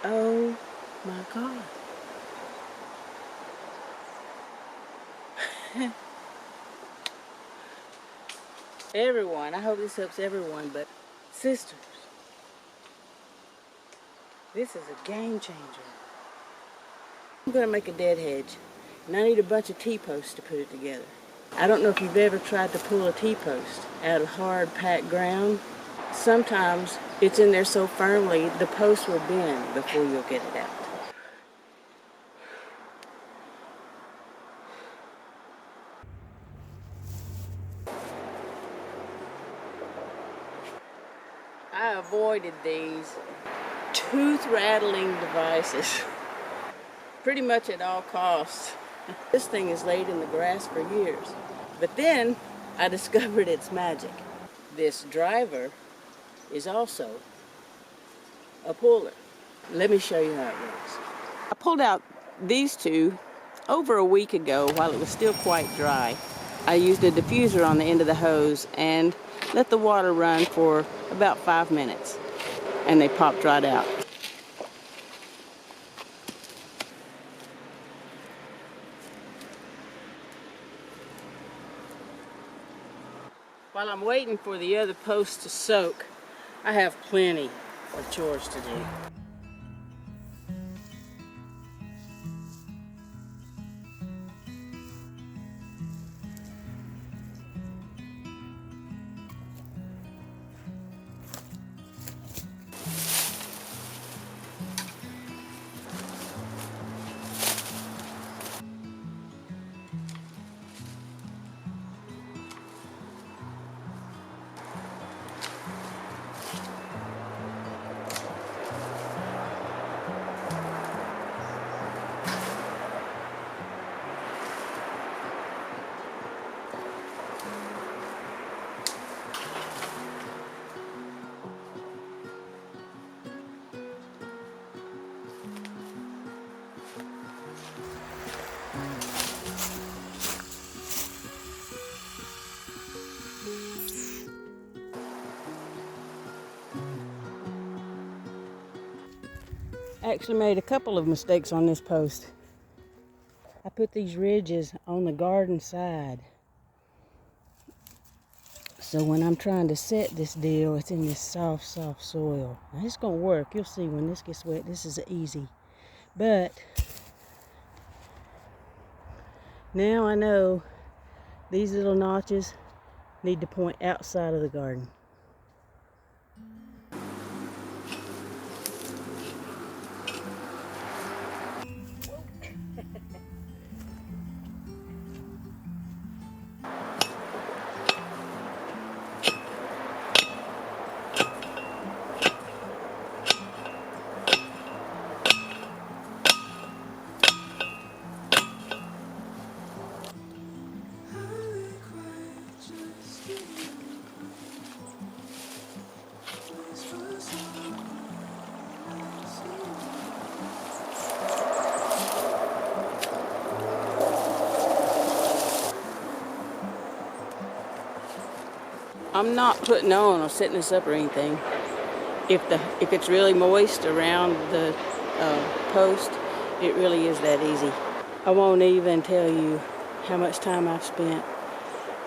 Oh my God. Everyone, I hope this helps everyone, but sisters, this is a game changer. I'm gonna make a dead hedge, and I need a bunch of T-posts to put it together. I don't know if you've ever tried to pull a T-post out of hard packed ground. Sometimes it's in there so firmly the post will bend before you'll get it out. I avoided these tooth-rattling devices pretty much at all costs. This thing is laid in the grass for years. But then I discovered its magic. This driver is also a puller. Let me show you how it works. I pulled out these two over a week ago while it was still quite dry. I used a diffuser on the end of the hose and let the water run for about 5 minutes, and they popped right out. While I'm waiting for the other posts to soak, I have plenty of chores to do. I actually made a couple of mistakes on this post. I put these ridges on the garden side. So when I'm trying to set this deal, it's in this soft soil. Now it's gonna work. You'll see when this gets wet, this is easy. But now I know these little notches need to point outside of the garden. I'm not putting on or setting this up or anything. If it's really moist around the post, it really is that easy. I won't even tell you how much time I've spent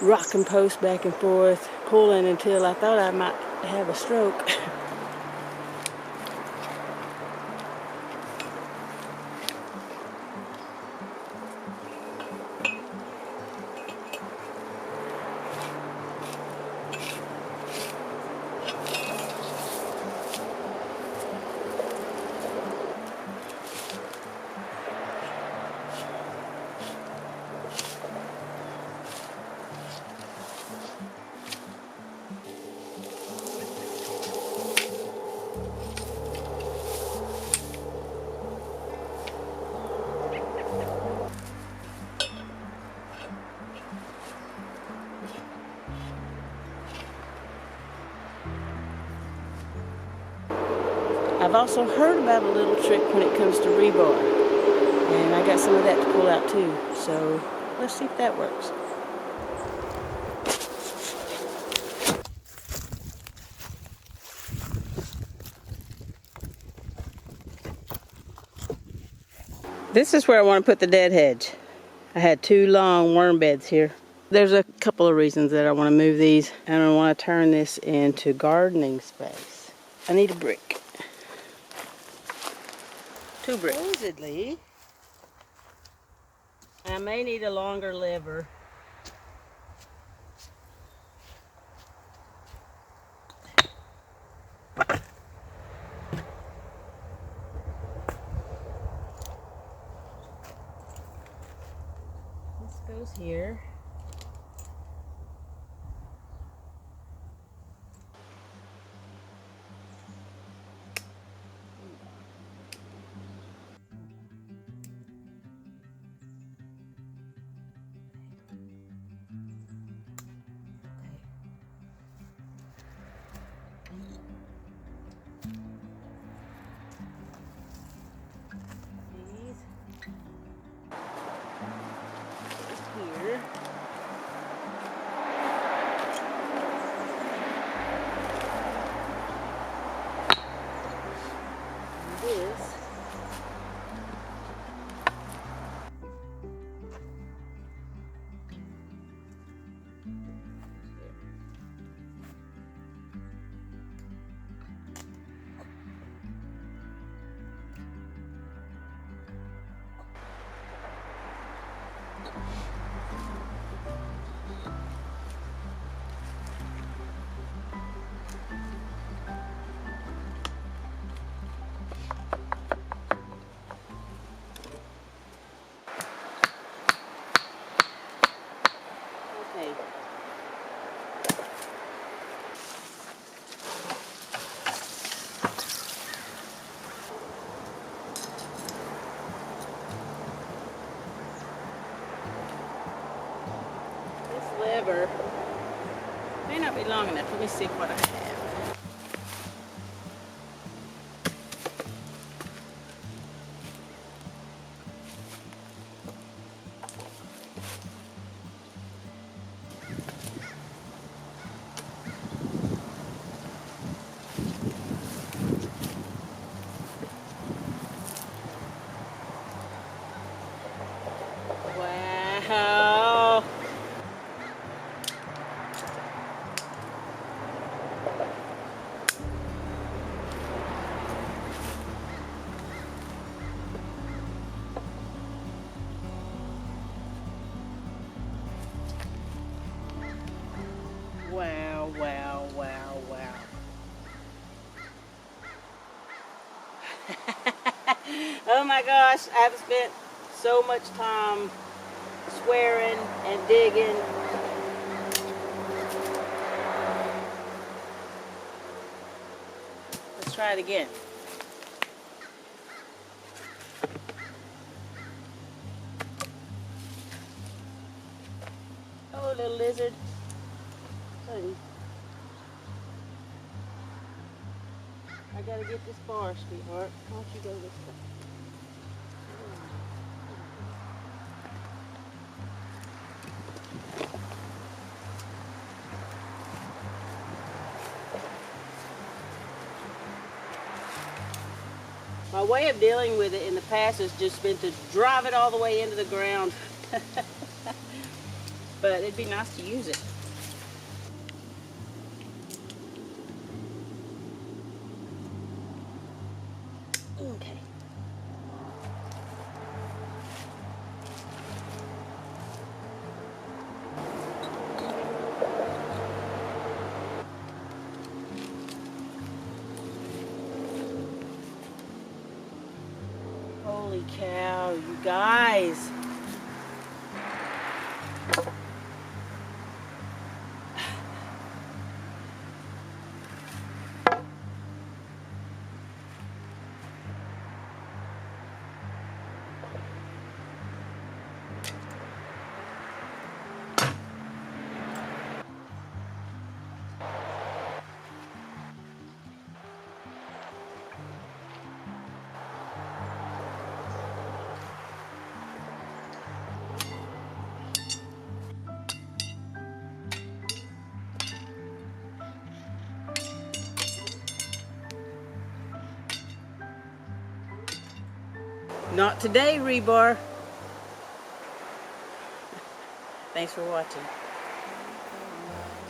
rocking posts back and forth, pulling until I thought I might have a stroke. I've also heard about a little trick when it comes to rebar, and I got some of that to pull out too, so let's see if that works. This is where I want to put the dead hedge. I had 2 long worm beds here. There's a couple of reasons that I want to move these, and I want to turn this into gardening space. I need a brick. 2 bricks. Supposedly, I may need a longer lever. This goes here. Here. And this. Okay. This lever may not be long enough. Let me see what I have. Wow. Wow, wow, wow, wow. Oh my gosh, I've spent so much time swearing and digging. Let's try it again. Oh, little lizard. Honey. I gotta get this far, sweetheart. Why don't you go this way? My way of dealing with it in the past has just been to drive it all the way into the ground. But it'd be nice to use it. Okay. Holy cow, you guys. Not today, Rebar. Thanks for watching.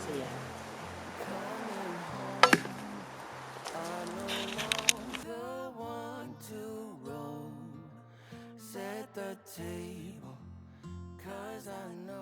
See ya. Set the table, 'cause I know